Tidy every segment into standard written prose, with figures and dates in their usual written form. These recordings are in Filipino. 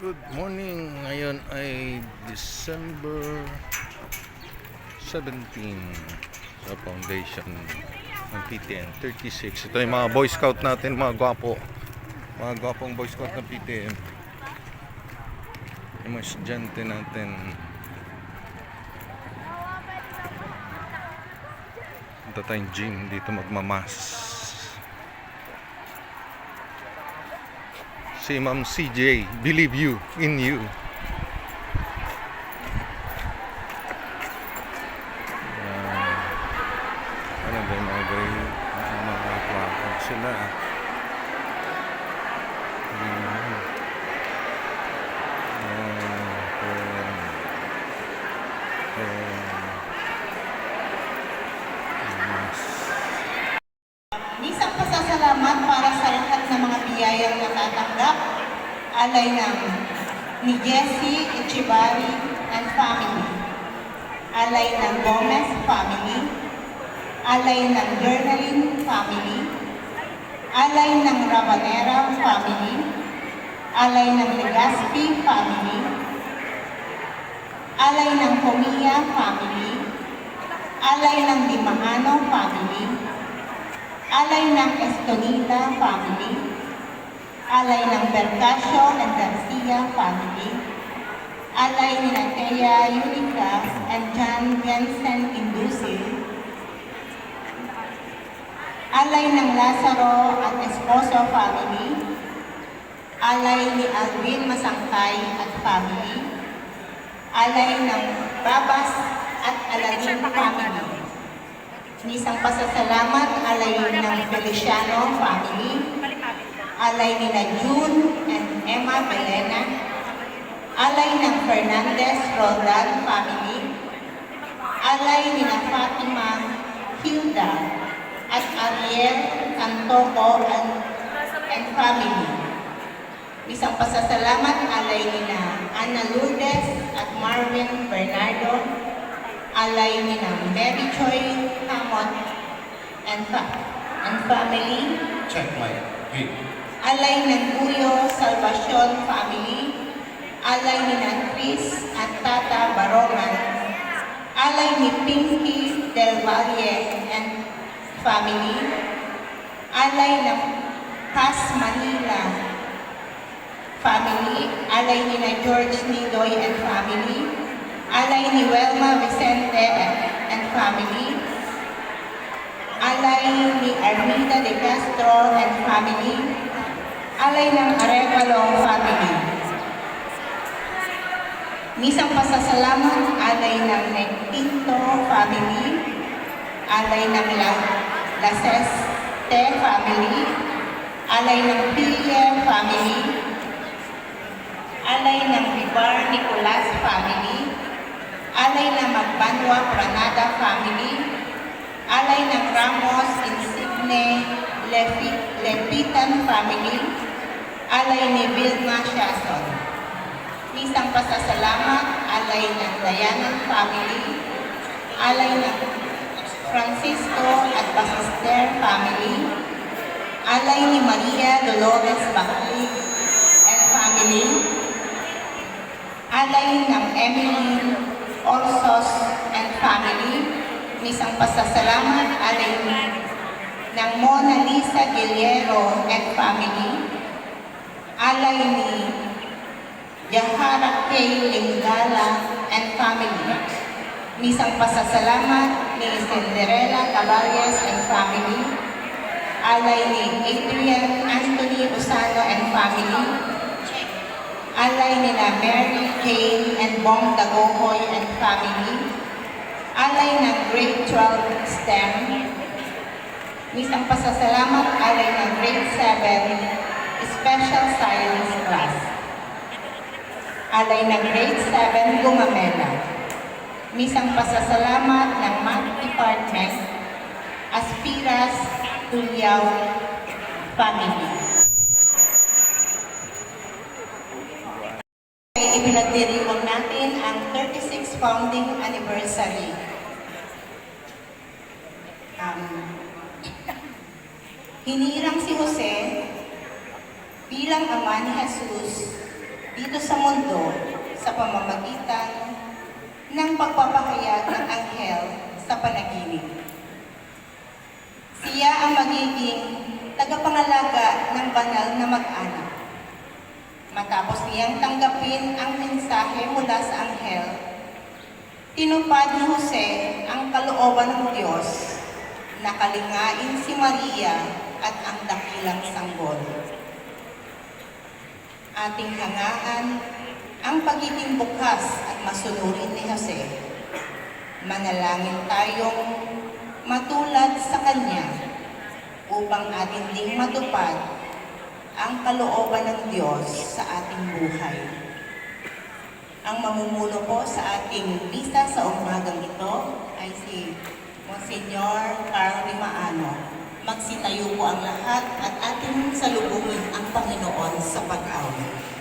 Good morning. Ngayon ay December 17 sa foundation ng PTN 36. Ito yung mga Boy Scout natin, mga gwapo. Mga gwapong Boy Scout ng PTN. Yung mga estudyante natin. Punta tayong gym dito magmamas. Si Ma'am CJ, believe you, in you. Ano ba yung mga grade? Mga plakad sila. Isang pasasalamat para sa lahat ng mga biyayang natatanggap, alay ng ni Jessie Echevarri and family, alay ng Gomez family, alay ng Gernaline family, alay ng Rabanera family, alay ng Legaspi family, alay ng Comia family, alay ng Dimahano family, alay ng Estonita family, alay ng Bercasio and Garcia family, alay ni Natea Unicas and John Jensen Indusil, alay ng Lazaro at Esposo family, alay ni Alvin Masangkay at family, alay ng Babas at Aladin family. Isang pasasalamat alay ng Feliciano family, alay nila June and Emma Belena, alay ng Fernandez Roldan family, alay nila Fatima Hilda at Ariel Antoco and family. Isang pasasalamat alay nila Ana Lourdes at Marvin Bernardo, alay nila Mary Choi Hamot and family. Check my green. Alay ng Guyo Salvacion family, alay ni Chris at Tata Barongan, alay ni Pinky Del Valle and family, alay ng Cas Manila family, alay ni George Nidoy and family, alay ni Welma Vicente and family, alay ni Armida de Castro and family, alay ng Arevalo family. Misang pasasalamat alay ng Pinto family, alay ng Laseste family, alay ng Pille family, alay ng Vivar Nicolas family, alay ng Magbanwa Granada family, alay ng Ramos Insigne Lepitan family, alay ni Vilma Shason. Isang pasasalamat alay ng Dayanan family, alay ng Francisco at Basister family, alay ni Maria Dolores Bakli and family, alay ng Emily Orsos and family. Isang pasasalamat alay ng Mona Lisa Guillermo and family, alay ni Yahara K. Lingala and family. Isang pasasalamat ni Cinderella Caballes and family, alay ni Adrian Anthony Usano and family, alay nila Mary Jane and Bong Dagohoy and family, alay ng Grade 12 STEM. Isang pasasalamat alay ng Grade 7 Special Science Class, alay ng Grade 7 Gumamela. Isang pasasalamat ng Math Department Aspiras Tuliao family. Ipinagdiriwang natin ang 36th founding anniversary. Hinirang si Jose bilang ama ni Jesus dito sa mundo sa pamamagitan ng pagpapahayag ng anghel sa panaginip. Siya ang magiging tagapangalaga ng banal na mag-anak. Matapos niyang tanggapin ang mensahe mula sa anghel, tinupad ni Jose ang kalooban ng Diyos na kalingain si Maria at ang dakilang sanggol. Ating hangaan ang pagiging bukas at masunurin ni Jose. Manalangin tayong matulad sa Kanya upang atin ding matupad ang kalooban ng Diyos sa ating buhay. Ang mamumuno po sa ating misa sa umagang ito ay si Monsignor Carl Rimaano. Magsitayo po ang lahat at ating salubungin ang Panginoon sa pag-awit.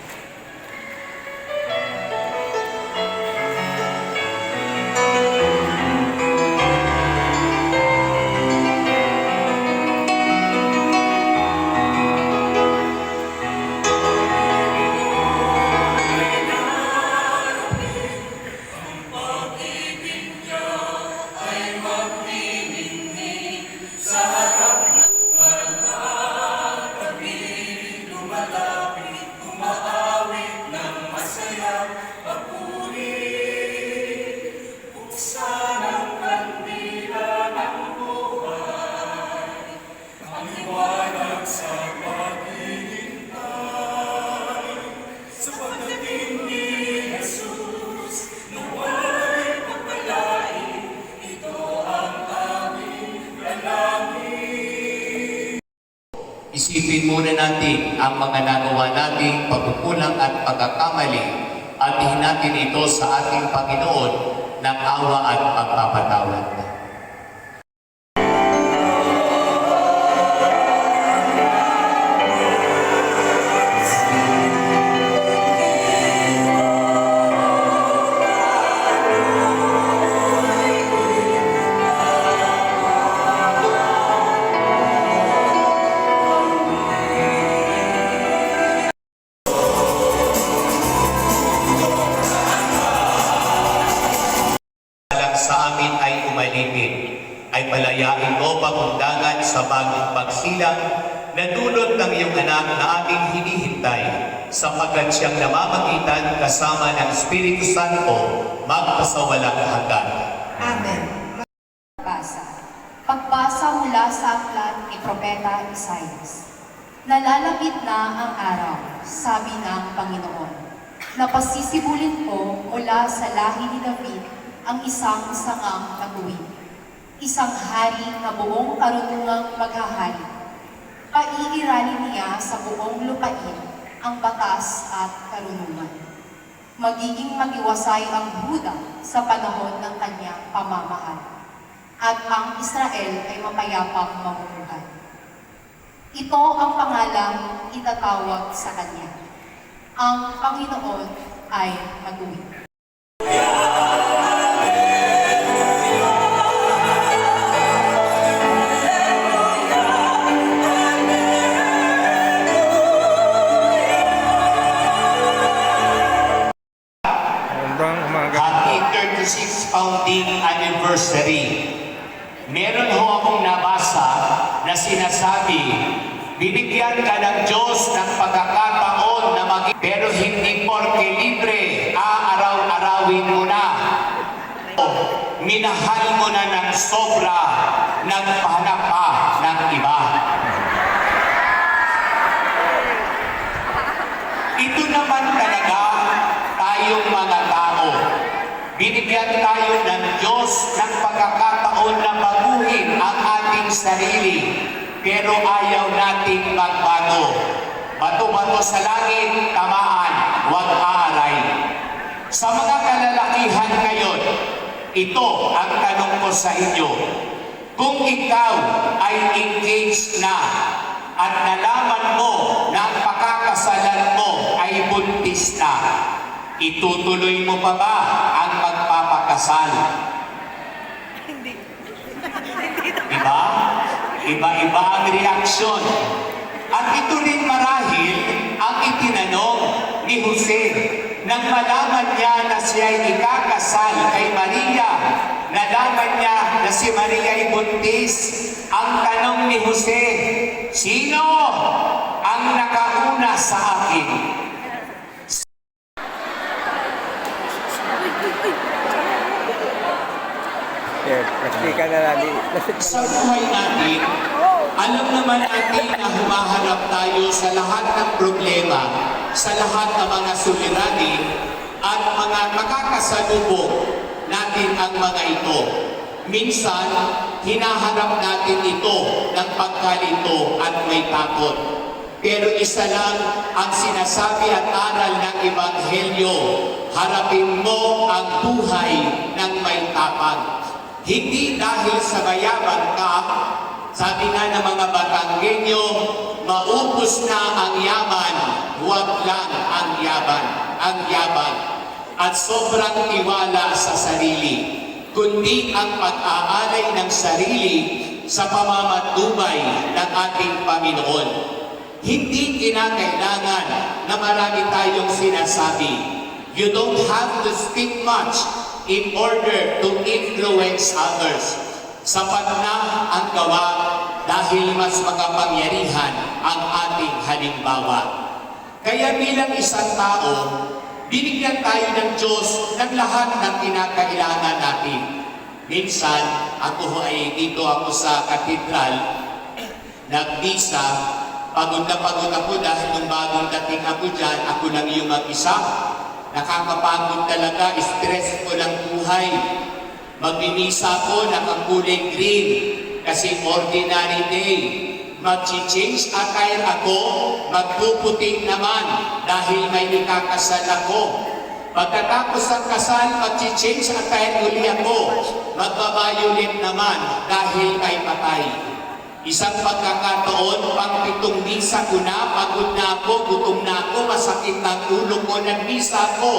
Isipin muna natin ang mga nagawa nating pagkukulang at pagkakamali at ihin natin ito sa ating Panginoon ng awa at pagpapatawad. Sa amin ay umalipin, ay palayain mo pagundangan sa bagong pagsilang na dulot ng iyong anak na aming hinihintay, sapagkat siyang namamagitan kasama ng Espiritu Santo magpasawalang hanggan. Amen. Pagbasa mula sa aklat ni Propeta Isaias. Nalalapit na ang araw, sabi ng Panginoon, na pasisibulin ko mula sa lahi ni David ang isang sangang naguwid, isang hari na buong karunungang maghahari. Paiiralin niya sa buong lupain ang batas at karunungan. Magiging magiwasay ang Huda sa panahon ng kanyang pamamahal, at ang Israel ay mapayapang mamumuhay. Ito ang pangalang itatawag sa kanya. Ang Panginoon ay maguwid. Magandang umaga. Happy 36th founding anniversary. Meron ho akong nabasa na sinasabi, binigyan ka ng Diyos ng pagkakataon na pero hindi porke libre, aaraw-arawin mo na. Minahal mo na ng sobra, nagpahanap pa ng iba. Ito naman talaga tayong mga tao. Binigyan tayo ng Diyos ng pagkakataon na baguhin ang ating sarili, pero ayaw nating magbago. Bato-bato sa langit, tamaan, huwag aaray. Sa mga kalalakihan ngayon, ito ang tanong ko sa inyo. Kung ikaw ay engaged na at nalaman mo na ang pakakasalan mo ay buntis na, itutuloy mo pa ba ang magpapakasal? Diba? Iba-iba ang reaksyon. At ito rin marahil ang itinanong ni Jose. nang malaman niya na siya'y ikakasal kay Maria, nalaman niya na si Maria ay buntis. Ang tanong ni Jose, sino ang nakauna sa akin? Praktika na natin. Sa buhay natin, alam naman natin na humaharap tayo sa lahat ng problema, sa lahat ng mga suliranin at mga makakasalubong natin ang mga ito. Minsan, hinaharap natin ito ng pagkalito at may takot. Pero isa lang ang sinasabi at aral ng Ebanghelyo, harapin mo ang buhay ng may tapang. Hindi dahil sa mayaman ka, sabi nga ng mga Batanggenyo, maubos na ang yaman, huwag lang ang yaman, at sobrang tiwala sa sarili, kundi ang pag-aalay ng sarili sa pamamatnubay ng ating Panginoon. Hindi kinakailangan na marami tayong sinasabi. You don't have to speak much in order to influence others. Sapat na ang gawa dahil mas makapangyarihan ang ating halimbawa. Kaya bilang isang tao, binigyan tayo ng Diyos ng lahat ng kinakailangan natin. Minsan, ako ay dito ako sa katedral, nagmisa, pagod na pagod ako dahil nung bagong dating ako dyan, ako lang yung mag-isa. Nakakapagod talaga, stress ko ng buhay. Magbimisa ko, nakakulay green, kasi ordinary day. Mag-change attire ako, magpuputing naman, dahil may ikakasal ako. Pagkatapos ng kasal, mag-change attire uli ako, magbabayulit naman, dahil may patay. Isang pagkakataon, pang 7 misa ko na, pagod na ako, gutom na ako, masakit ng ulo ko, nag-misa ako.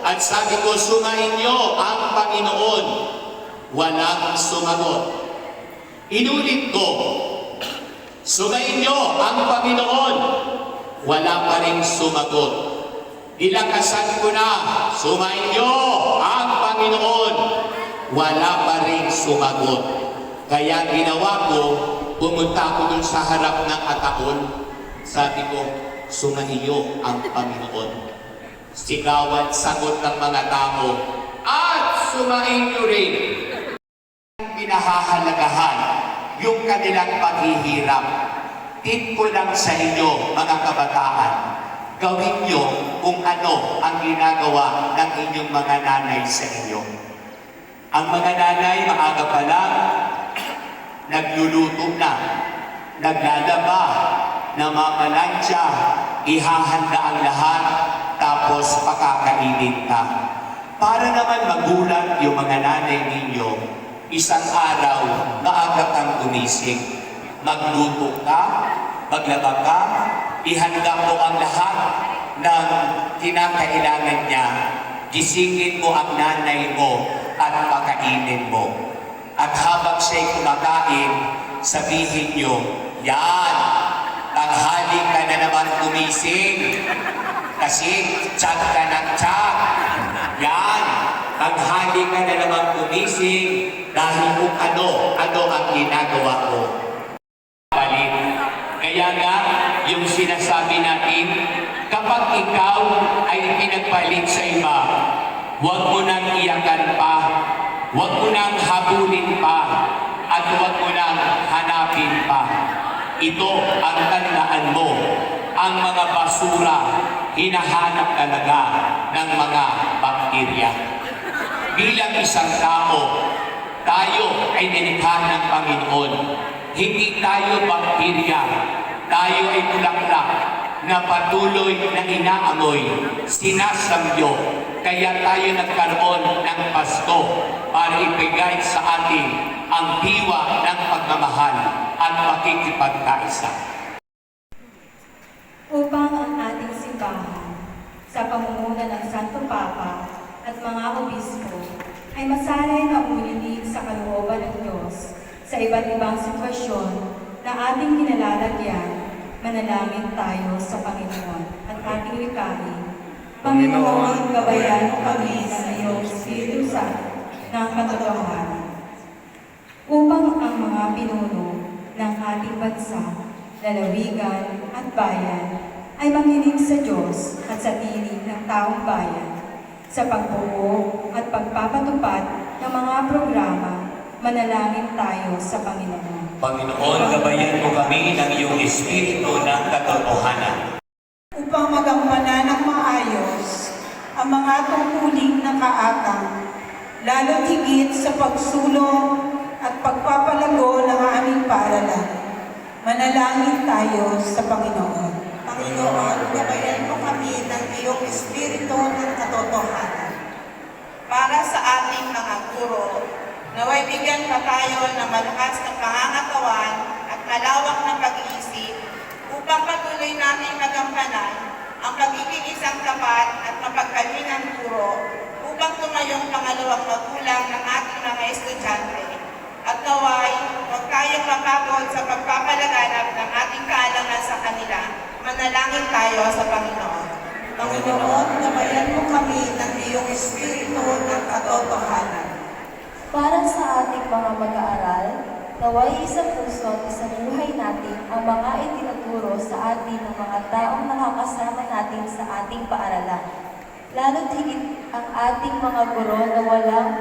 At sabi ko, sumayin niyo ang Panginoon. Walang sumagot. Inulit ko, sumayin niyo ang Panginoon. Wala pa rin sumagot. Nilakasan ko na, sumayin niyo ang Panginoon. Wala pa rin sumagot. Kaya ginawa ko, pumunta ako dun sa harap ng ataon. Sabi ko, sumahiyo ang Panginoon. Sigawan, sagot ng mga tao, at sumahiyo rin. Pinahahalagahan yung kanilang paghihirap. Tip ko lang sa inyo, mga kabataan, gawin nyo kung ano ang ginagawa ng inyong mga nanay sa inyo. Ang mga nanay, maaga pa lang, nagluluto na, naglalaba, namamalansya, ihahanda ang lahat, tapos pakakainin ka. Para naman magulat yung mga nanay ninyo, isang araw, maaga kang gumising. Magluto ka, maglaba ka, ihanda mo ang lahat ng kinakailangan niya. Gisingin mo ang nanay mo at pakainin mo. At habang siya'y kumakain, sabihin niyo, yan, tanghali ka na naman gumising. Kasi tsak ka ng tsak. Yan, tanghali ka na naman gumising dahil kung ano ang ginagawa ko. Balik. Kaya nga, yung sinasabi natin, kapag ikaw ay pinagpalit sa iba, huwag mo nang iyakan pa. Huwag mo nang habulin pa at huwag mo nang hanapin pa. Ito ang tandaan mo. Ang mga basura, hinahanap talaga ng mga bakterya. Bilang isang tao, tayo ay nilikha ng Panginoon. Hindi tayo bakterya. Tayo ay bulaklak na patuloy na inaamoy, sinasamyo. Kaya tayo nagkaroon ng Pasko para ibigay sa atin ang diwa ng pagmamahal at pakikipagkaisa. Upang ang ating simbahan sa pamumuno ng Santo Papa at mga obispo ay masanay na umilingin sa kalooban ng Diyos sa iba't ibang sitwasyon na ating kinalalagyan, manalangin tayo sa Panginoon at ating wikain. Panginoon, gabayan mo kami sa iyong Espiritu Santo ng katotohanan, upang ang mga pinuno ng ating bansa, lalawigan at bayan ay manginig sa Diyos at sa tinig ng taong bayan sa pagbuo at pagpapatupad ng mga programa. Manalangin tayo sa Panginoon. Panginoon, gabayan mo kami ng iyong Espiritu ng katotohanan. Upang magampanan ng maayos ang mga tungkuling nakaatang, lalo higit sa pagsulong at pagpapalago ng aming paaralan. Manalangin tayo sa Panginoon. Panginoon, gabayan mo kami ng iyong Espiritu ng katotohanan. Para sa ating mga guro, naway bigyan pa tayo ng malakas na pangangatawan at malawak na pag-iisip upang patuloy natin magampanan ang pagiging isang tapat at mapagkalinang guro upang tumayong pangalawang magulang ng ating mga estudyante. At naway, huwag tayong mapagod sa pagpapalaganap ng ating kaalaman sa kanila. Manalangin tayo sa Panginoon. Panginoon, gabayan mo kami ng iyong Espiritu ng katotohanan. Para sa ating mga mag-aaral, naway isang puso at isang buhay natin ang mga itinuturo sa atin ng mga taong nakakasama natin sa ating paaralan. Lalo't higit ang ating mga guro na walang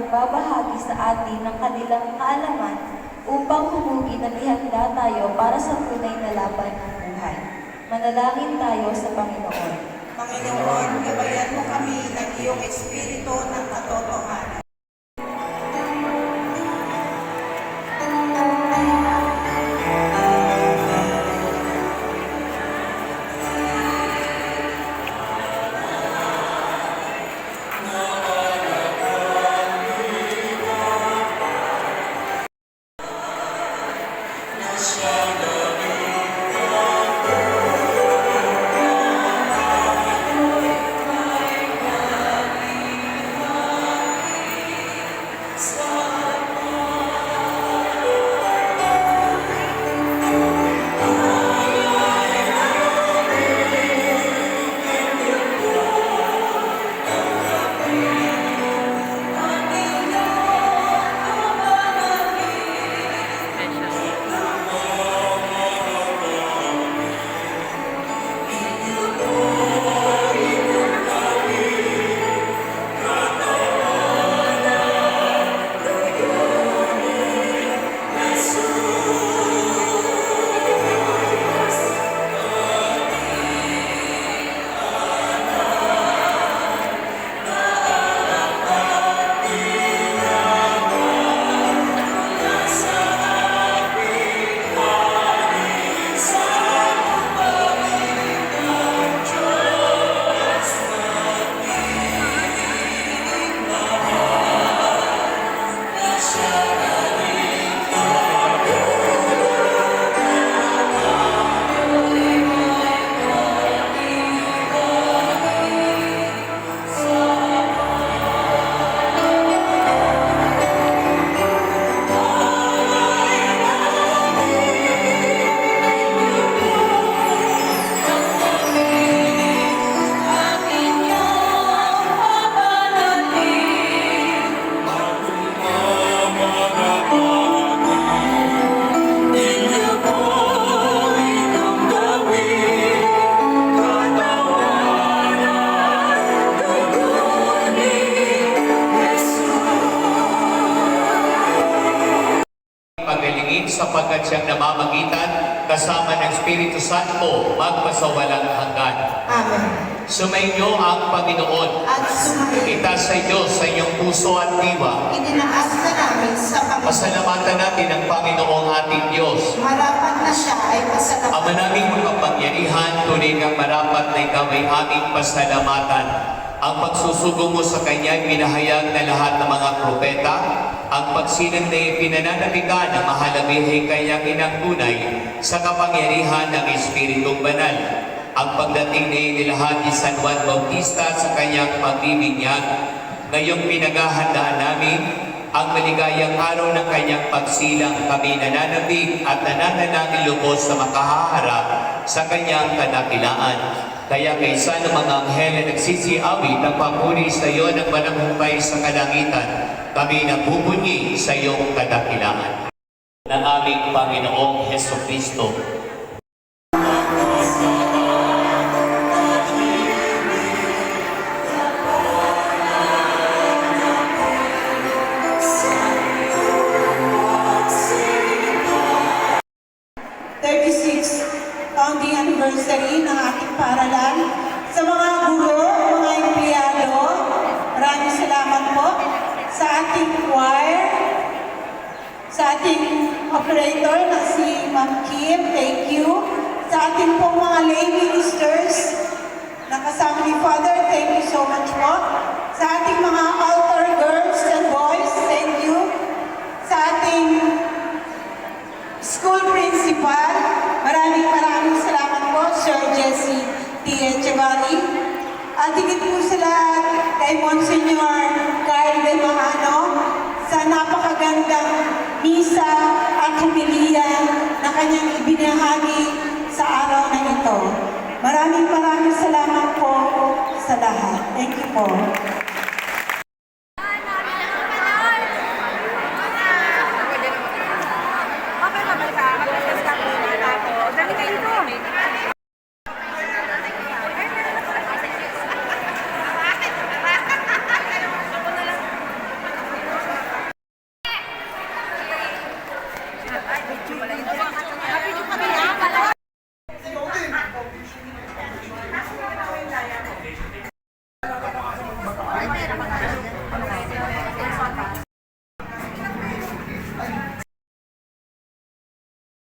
nagbabahagi sa atin ng kanilang kaalaman upang humugin at ihanda tayo para sa tunay na laban ng buhay. Manalangin tayo sa Panginoon. Panginoon, gabayan mo kami ng iyong Espiritu ng katotohanan. sapagkat siyang namamagitan kasama ng Espiritu Santo magpasawalang hanggan. Amen. Sumainyo ang Panginoon. At sumayin, Itaas sa Diyos sa inyong puso at diwa. itinaas na namin sa Panginoon. Pasalamatan natin ang Panginoong ating Diyos. Marapat na siya ay Ama pasalamatan. naming makapangyarihan, tunay kang marapat na ikaw ay aming pasalamatan. Ang pagsusugo mo sa Kanya ay pinahayag na lahat ng mga propeta. Ang pagsilang na ipinananabigan ng mahalabihay kanyang inang tunay sa kapangyarihan ng Espiritong Banal. Ang pagdating na inilahat ni San Juan Bautista sa kanyang pagbibinyag. Ngayong pinaghahandaan namin ang maligayang araw ng kanyang pagsilang. Kami nananabik at nananalangin lubos na makahaharap sa kanyang kadakilaan. Kaya kaysa ng mga anghel na nagsisiawit ang papuri sa iyo ng manamumpay sa kalangitan, kami nabubunyi sa iyong kadakilaan. Ng aming Panginoong Hesukristo. Founding anniversary ng ating paaralan. Sa mga guro, mga empleyado, maraming salamat po. Sa ating choir, sa ating operator na si Ma'am Kim, thank you. Sa ating pong mga lay ministers na kasama ni Father, thank you so much po. Sa ating mga altar girls and boys, thank you. Sa ating school principal, maraming salamat po, Sir Jesse T. Echevarri. At higit po sa lahat kay Monsignor Kyle De Mahano sa napakagandang misa at humiliya na kanyang ibinahagi sa araw na ito. Maraming salamat po sa lahat. Thank you po.